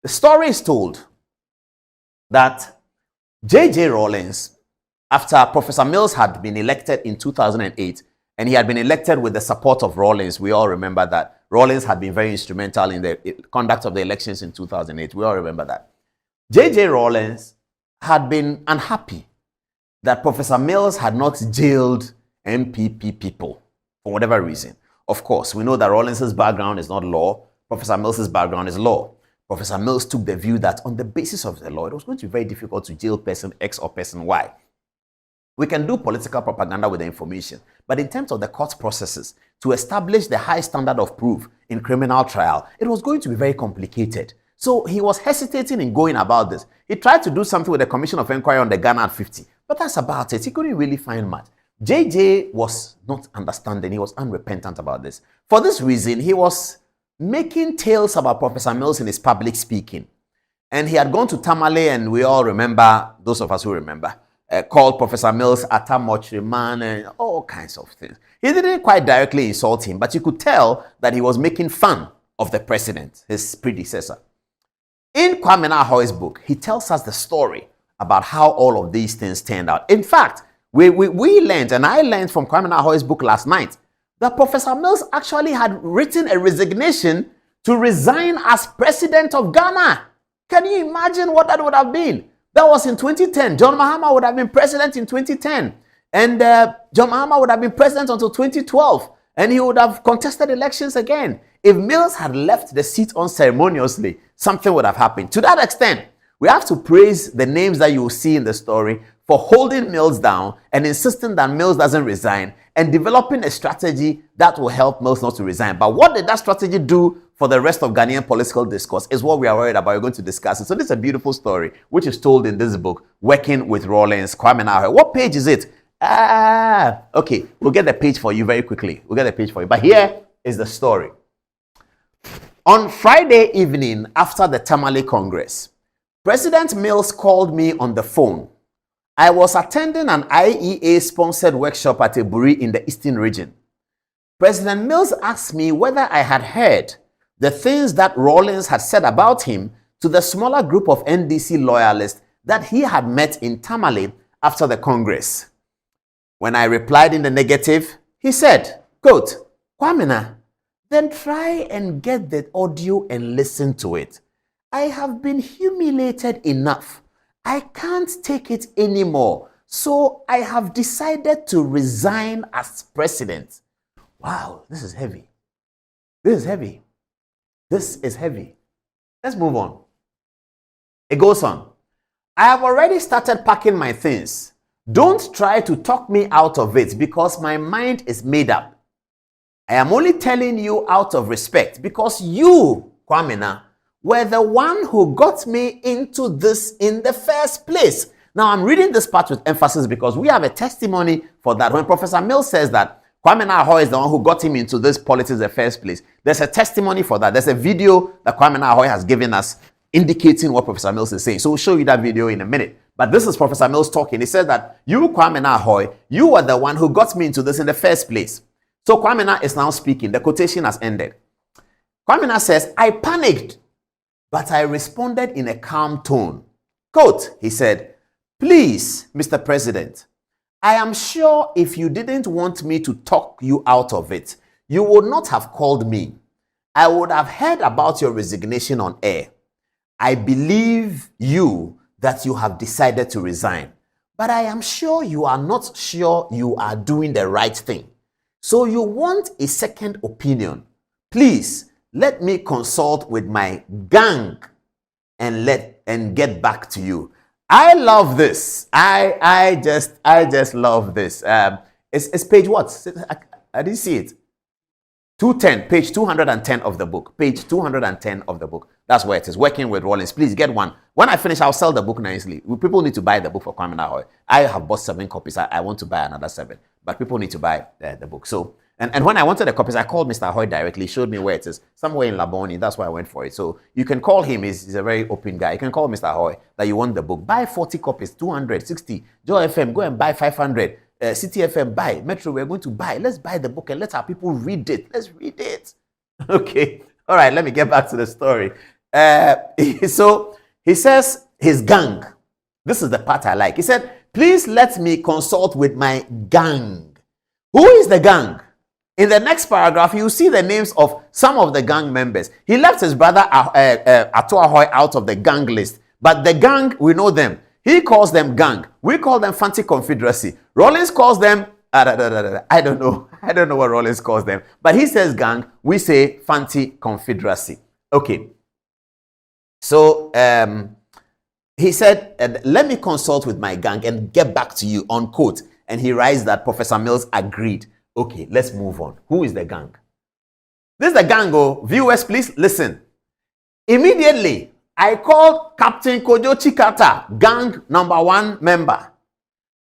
The story is told that J.J. Rawlings, after Professor Mills had been elected in 2008, and he had been elected with the support of Rawlings, we all remember that. Rawlings had been very instrumental in the conduct of the elections in 2008. We all remember that. J.J. Rawlings had been unhappy that Professor Mills had not jailed MPP people for whatever reason. Of course, we know that Rawlings' background is not law. Professor Mills' background is law. Professor Mills took the view that on the basis of the law, it was going to be very difficult to jail person X or person Y. We can do political propaganda with the information, but in terms of the court processes, to establish the high standard of proof in criminal trial, it was going to be very complicated. So he was hesitating in going about this. He tried to do something with the Commission of Inquiry on the Ghana at 50, but that's about it. He couldn't really find much. JJ was not understanding. He was unrepentant about this. For this reason, he was making tales about Professor Mills in his public speaking. And he had gone to Tamale, and we all remember, those of us who remember, called Professor Mills Atamochri man and all kinds of things. He didn't quite directly insult him, but you could tell that he was making fun of the president, his predecessor. In Kwamina Ahor's book, he tells us the story about how all of these things turned out. In fact, we learned, and I learned from Kwamina Ahor's book last night, that Professor Mills actually had written a resignation to resign as president of Ghana. Can you imagine what that would have been? That was in 2010. John Mahama would have been president in 2010. And John Mahama would have been president until 2012. And he would have contested elections again. If Mills had left the seat unceremoniously, something would have happened. To that extent, we have to praise the names that you will see in the story for holding Mills down and insisting that Mills doesn't resign and developing a strategy that will help Mills not to resign. But what did that strategy do for the rest of Ghanaian political discourse is what we are worried about. We're going to discuss it. So this is a beautiful story, which is told in this book, Working with Rawlings, Kwamina Ahor. What page is it? Okay, we'll get the page for you very quickly. We'll get the page for you. But here is the story. On Friday evening, after the Tamale Congress, President Mills called me on the phone. I was attending an IEA-sponsored workshop at Eburi in the Eastern region. President Mills asked me whether I had heard the things that Rawlings had said about him to the smaller group of NDC loyalists that he had met in Tamale after the Congress. When I replied in the negative, he said, quote, Kwamina, then try and get the audio and listen to it. I have been humiliated enough. I can't take it anymore. So I have decided to resign as president. Wow, this is heavy. This is heavy. This is heavy. Let's move on. It goes on. I have already started packing my things. Don't try to talk me out of it because my mind is made up. I am only telling you out of respect because you, Kwamina, were the one who got me into this in the first place. Now, I'm reading this part with emphasis because we have a testimony for that. When Professor Mills says that Kwamina Ahor is the one who got him into this politics in the first place, there's a testimony for that. There's a video that Kwamina Ahor has given us indicating what Professor Mills is saying. So we'll show you that video in a minute. But this is Professor Mills talking. He says that you, Kwamina Ahor, you were the one who got me into this in the first place. So Kwamina is now speaking. The quotation has ended. Kwamina says, I panicked, but I responded in a calm tone. Quote, he said, please, Mr. President, I am sure if you didn't want me to talk you out of it, you would not have called me. I would have heard about your resignation on air. I believe you that you have decided to resign, but I am sure you are not sure you are doing the right thing. So you want a second opinion. Please let me consult with my gang and get back to you. I love this. I just love this. It's page what? I didn't see it. 210, page 210 of the book. Page 210 of the book. That's where it is. Working with Rawlings. Please get one. When I finish, I'll sell the book nicely. People need to buy the book for Kwamina Ahor. I have bought 7 copies. I want to buy another 7. But people need to buy the book. So, and when I wanted the copies, I called Mr. Ahor directly. He showed me where it is. Somewhere in Laboni. That's why I went for it. So you can call him. He's a very open guy. You can call Mr. Ahor that you want the book. Buy 40 copies, 200, 60. Joy FM, go and buy 500. City FM, buy. Metro, we're going to buy. Let's buy the book and let our people read it. Let's read it. Okay. All right, let me get back to the story. So he says his gang. This is the part I like. He said, please let me consult with my gang. Who is the gang? In the next paragraph, you see the names of some of the gang members. He left his brother Ahor out of the gang list. But the gang, we know them. He calls them gang. We call them Fanti Confederacy. Rollins calls them, I don't know. I don't know what Rollins calls them. But he says gang. We say Fanti Confederacy. Okay. So he said, let me consult with my gang and get back to you, unquote. And he writes that Professor Mills agreed. Okay, let's move on. Who is the gang? This is the gang. Oh, viewers, please listen. Immediately, I called Captain Kojo Chikata, gang number 1 member,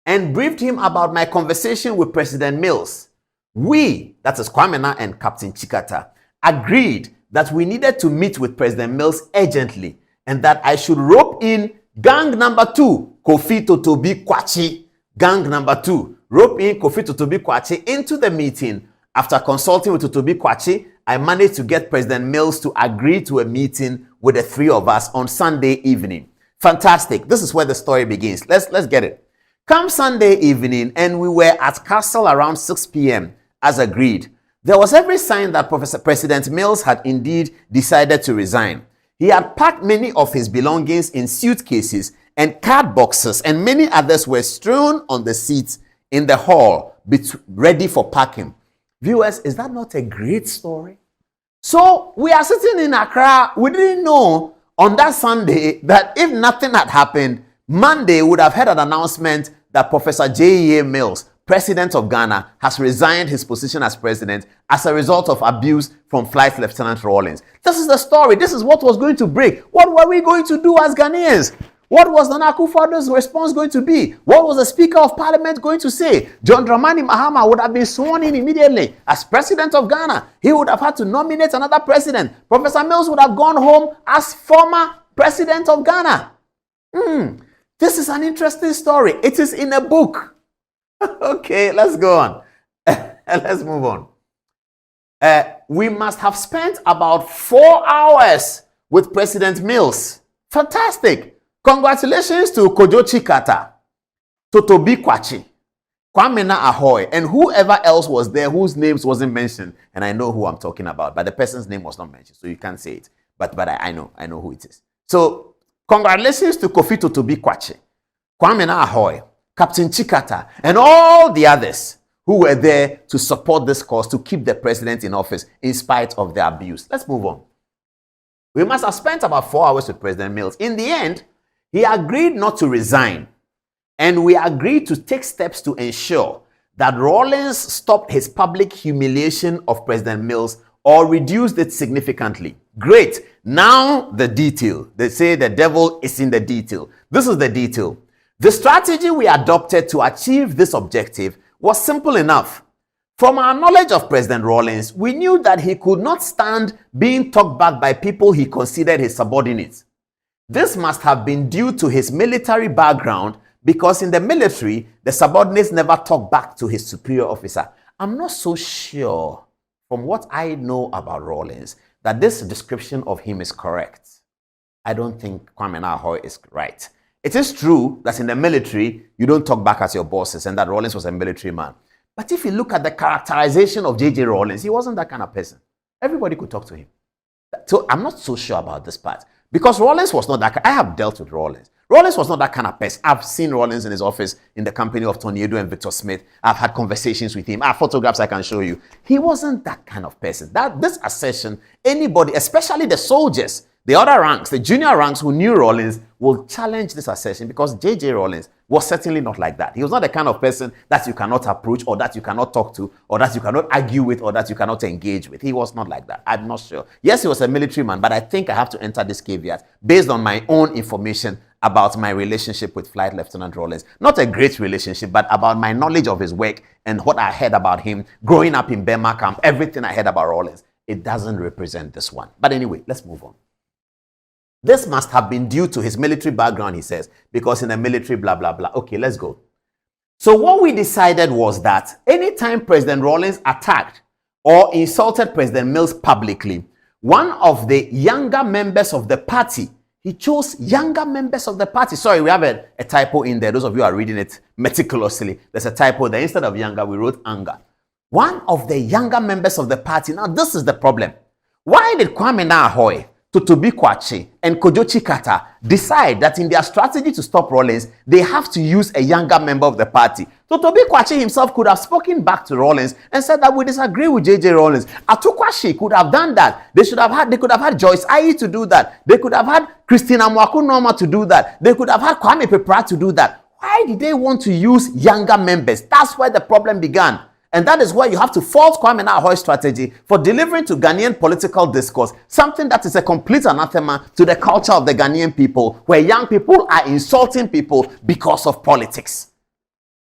and briefed him about my conversation with President Mills. We, that is Kwamina and Captain Chikata, agreed that we needed to meet with President Mills urgently and that I should rope in gang number 2, Kofi Totobi Kwakyi. Gang number 2, rope in Kofi Totobi Kwakyi into the meeting. After consulting with Totobi Kwakyi, I managed to get President Mills to agree to a meeting with the 3 of us on Sunday evening. Fantastic. This is where the story begins. Let's get it. Come Sunday evening, and we were at Castle around 6 p.m. as agreed. There was every sign that President Mills had indeed decided to resign. He had packed many of his belongings in suitcases and card boxes, and many others were strewn on the seats in the hall, ready for packing. Viewers, is that not a great story? So we are sitting in Accra. We didn't know on that Sunday that if nothing had happened, Monday would have had an announcement that Professor J.E.A. Mills, President of Ghana, has resigned his position as president as a result of abuse from Flight Lieutenant Rollins. This is the story. This is what was going to break. What were we going to do as Ghanaians? What was Nana Akufo-Addo's response going to be? What was the Speaker of Parliament going to say? John Dramani Mahama would have been sworn in immediately as President of Ghana. He would have had to nominate another president. Professor Mills would have gone home as former President of Ghana. This is an interesting story. It is in a book. Okay, let's go on. Let's move on. We must have spent about 4 hours with President Mills. Fantastic. Congratulations to Kojo Chikata, Totobi Kwakyi, Kwamina Ahor, and whoever else was there whose names wasn't mentioned. And I know who I'm talking about, but the person's name was not mentioned, so you can't say it. But I know who it is. So congratulations to Kofi Totobi Kwakyi, Kwamina Ahor, Captain Chikata, and all the others who were there to support this cause to keep the president in office in spite of the abuse. Let's move on. We must have spent about 4 hours with President Mills. In the end, he agreed not to resign, and we agreed to take steps to ensure that Rollins stopped his public humiliation of President Mills or reduced it significantly. Great. Now the detail. They say the devil is in the detail. This is the detail. The strategy we adopted to achieve this objective was simple enough. From our knowledge of President Rollins, we knew that he could not stand being talked back by people he considered his subordinates. This must have been due to his military background, because in the military, the subordinates never talk back to his superior officer. I'm not so sure, from what I know about Rollins, that this description of him is correct. I don't think Kwamina Ahor is right. It is true that in the military, you don't talk back at your bosses, and that Rollins was a military man. But if you look at the characterization of J.J. Rollins, he wasn't that kind of person. Everybody could talk to him. So I'm not so sure about this part. Because Rollins was not that. I have dealt with Rollins. Rollins was not that kind of person. I've seen Rollins in his office in the company of Tony Edu and Victor Smith. I've had conversations with him. I have photographs I can show you. He wasn't that kind of person. This assertion, anybody, especially the soldiers, the other ranks, the junior ranks who knew Rollins, will challenge this assertion, because J.J. Rollins was certainly not like that. He was not the kind of person that you cannot approach, or that you cannot talk to, or that you cannot argue with, or that you cannot engage with. He was not like that. I'm not sure. Yes, he was a military man, but I think I have to enter this caveat based on my own information about my relationship with Flight Lieutenant Rollins. Not a great relationship, but about my knowledge of his work and what I heard about him growing up in Burma camp, everything I heard about Rollins. It doesn't represent this one. But anyway, let's move on. This must have been due to his military background, he says, because in the military, blah, blah, blah. Okay, let's go. So what we decided was that anytime President Rollins attacked or insulted President Mills publicly, one of the younger members of the party, he chose younger members of the party. Sorry, we have a typo in there. Those of you who are reading it meticulously, there's a typo there. Instead of younger, we wrote anger. One of the younger members of the party. Now, this is the problem. Why did Kwamina Ahor, Totobi Kwakyi, and Kojochi Carter decide that in their strategy to stop Rawlings, they have to use a younger member of the party? Totobi Kwakyi himself could have spoken back to Rawlings and said that we disagree with JJ Rawlings. Atukwashi could have done that. They could have had Joyce Ayi to do that. They could have had Christina Mwaku Noma to do that. They could have had Kwame Pepra to do that. Why did they want to use younger members? That's where the problem began. And that is why you have to fault Kwamina Ahor's strategy for delivering to Ghanaian political discourse something that is a complete anathema to the culture of the Ghanaian people, where young people are insulting people because of politics.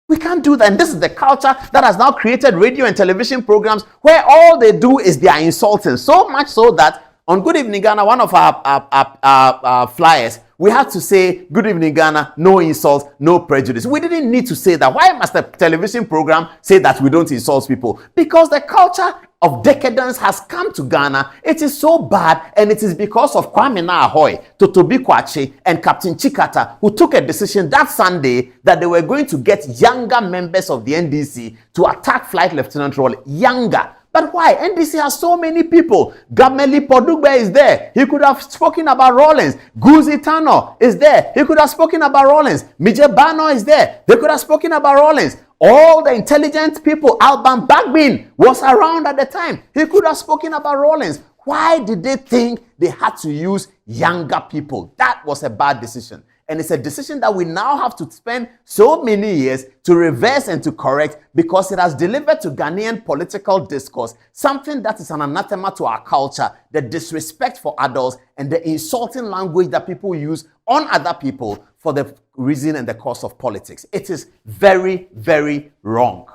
We can't do that. And this is the culture that has now created radio and television programs where all they do is they are insulting. So much so that on Good Evening Ghana, one of our flyers, we had to say, Good Evening Ghana, no insult, no prejudice. We didn't need to say that. Why must the television program say that we don't insult people? Because the culture of decadence has come to Ghana. It is so bad, and it is because of Kwamina Ahor, Totobi Kwakyi, and Captain Chikata, who took a decision that Sunday that they were going to get younger members of the NDC to attack Flight Lieutenant Rawlings. Younger. But why? NDC has so many people. Gameli Podugbe is there. He could have spoken about Rawlings. Guzi Tano is there. He could have spoken about Rawlings. Mijebano is there. They could have spoken about Rawlings. All the intelligent people, Alban Bagbin was around at the time. He could have spoken about Rawlings. Why did they think they had to use younger people? That was a bad decision. And it's a decision that we now have to spend so many years to reverse and to correct, because it has delivered to Ghanaian political discourse something that is an anathema to our culture, the disrespect for adults and the insulting language that people use on other people for the reason and the cause of politics. It is very, very wrong.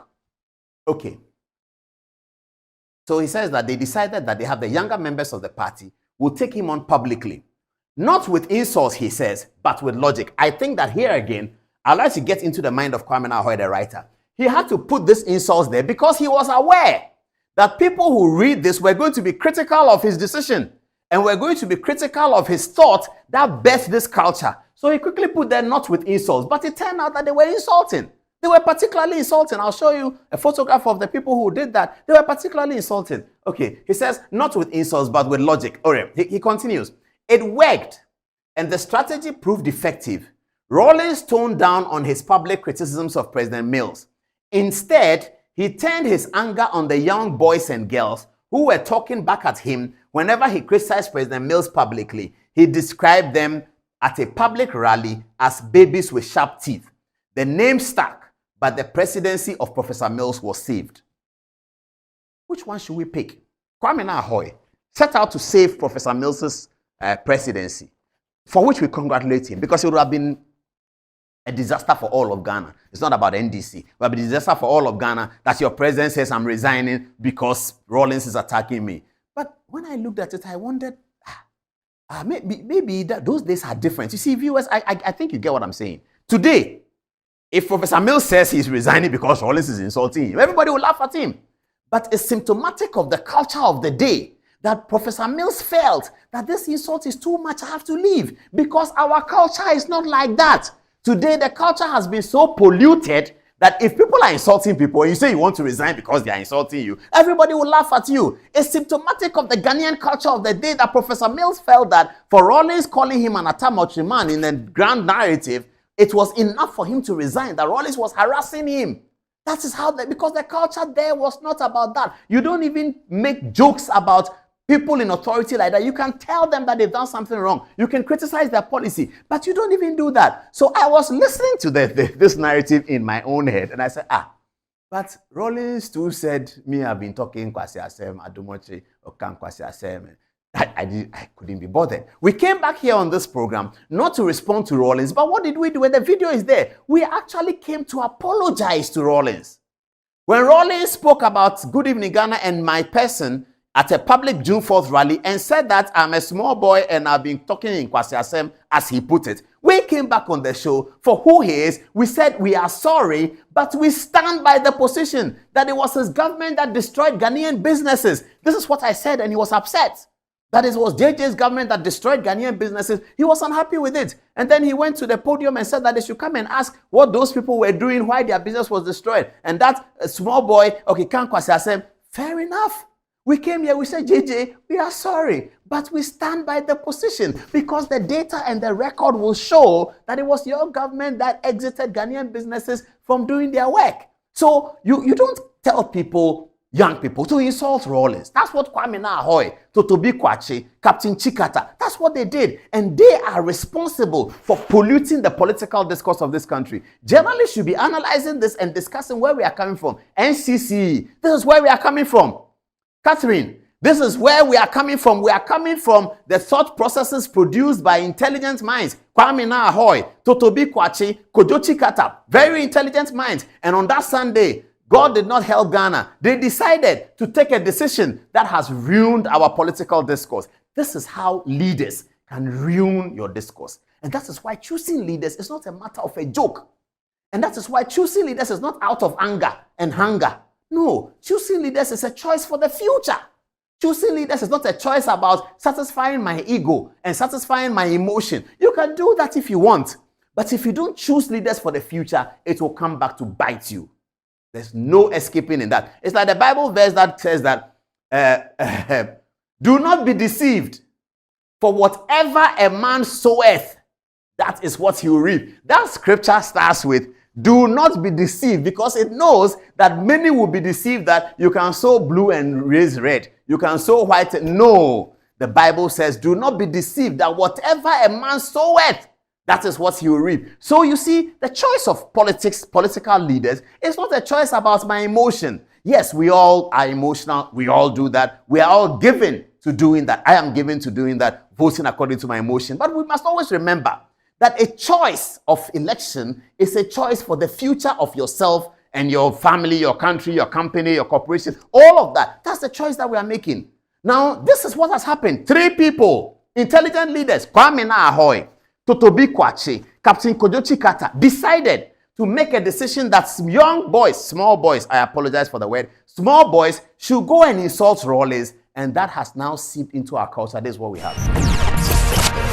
Okay. So he says that they decided that they have the younger members of the party will take him on publicly. Not with insults, he says, but with logic. I think that here again, I'd like to get into the mind of Kwamina Ahor, the writer. He had to put these insults there because he was aware that people who read this were going to be critical of his decision and were going to be critical of his thought that birthed this culture. So he quickly put there not with insults, but it turned out that they were insulting. They were particularly insulting. I'll show you a photograph of the people who did that. They were particularly insulting. Okay, he says not with insults, but with logic. All right, he continues. It worked, and the strategy proved effective. Rawlings toned down on his public criticisms of President Mills. Instead, he turned his anger on the young boys and girls who were talking back at him whenever he criticized President Mills publicly. He described them at a public rally as babies with sharp teeth. The name stuck, but the presidency of Professor Mills was saved. Which one should we pick? Kwamina Ahor set out to save Professor Mills's presidency, for which we congratulate him, because it would have been a disaster for all of Ghana. It's not about NDC. It would be a disaster for all of Ghana that your president says, I'm resigning because Rawlings is attacking me. But when I looked at it, I wondered, maybe that those days are different. You see, viewers, I think you get what I'm saying. Today, if Professor Mills says he's resigning because Rawlings is insulting him, everybody will laugh at him. But it's symptomatic of the culture of the day that Professor Mills felt that this insult is too much, I have to leave, because our culture is not like that. Today, the culture has been so polluted that if people are insulting people and you say you want to resign because they are insulting you, everybody will laugh at you. It's symptomatic of the Ghanaian culture of the day that Professor Mills felt that for Rawlings calling him an Atamochi man in the grand narrative, it was enough for him to resign, that Rawlings was harassing him. That is how, because the culture there was not about that. You don't even make jokes about people in authority like that. You can tell them that they've done something wrong. You can criticize their policy, but you don't even do that. So I was listening to this narrative in my own head, and I said, but Rawlings too said, me, I've been talking Kwasi Asem, Adumoche, Okan Kwasi Asem. I couldn't be bothered. We came back here on this program not to respond to Rawlings, but what did we do? When the video is there, we actually came to apologize to Rawlings. When Rawlings spoke about Good Evening Ghana and my person at a public June 4th rally and said that I'm a small boy and I've been talking in Kwasi Asem, as he put it, we came back on the show for who he is. We said we are sorry, but we stand by the position that it was his government that destroyed Ghanaian businesses. This is what I said, and he was upset. that it was JJ's government that destroyed Ghanaian businesses. He was unhappy with it. And then he went to the podium and said that they should come and ask what those people were doing, why their business was destroyed. And that small boy, okay, Kwakyi, said, fair enough. We came here, we said, JJ, we are sorry, but we stand by the position because the data and the record will show that it was your government that exited Ghanaian businesses from doing their work. So you don't tell people, young people, to insult Rawlings. That's what Kwamina, Ahor, Totobi, Kwakyi, Captain Chikata, that's what they did. And they are responsible for polluting the political discourse of this country. Journalists should be analyzing this and discussing where we are coming from. NCC, this is where we are coming from. Catherine, this is where we are coming from. We are coming from the thought processes produced by intelligent minds. Kwamina, Ahor, Totobi, Kwakyi, Kojo Chikata, very intelligent minds. And on that Sunday, God did not help Ghana. They decided to take a decision that has ruined our political discourse. This is how leaders can ruin your discourse. And that is why choosing leaders is not a matter of a joke. And that is why choosing leaders is not out of anger and hunger. No, choosing leaders is a choice for the future. Choosing leaders is not a choice about satisfying my ego and satisfying my emotion. You can do that if you want. But if you don't choose leaders for the future, it will come back to bite you. There's no escaping in that. It's like the Bible verse that says that, do not be deceived, for whatever a man soweth, that is what he will reap. That scripture starts with, do not be deceived, because it knows that many will be deceived that you can sow blue and raise red. You can sow white. No, the Bible says, do not be deceived, that whatever a man soweth, that is what he will reap. So you see, the choice of political leaders is not a choice about my emotion. Yes, we all are emotional. We all do that. We are all given to doing that. I am given to doing that, voting according to my emotion. But we must always remember that a choice of election is a choice for the future of yourself and your family, your country, your company, your corporation, all of that. That's the choice that we are making. Now, this is what has happened. 3 people, intelligent leaders, Kwamina, Ahor, Totobi, Kwakyi, Captain Kojo Chikata, decided to make a decision that young boys, small boys, I apologize for the word, small boys should go and insult Rawlings, and that has now seeped into our culture. This is what we have.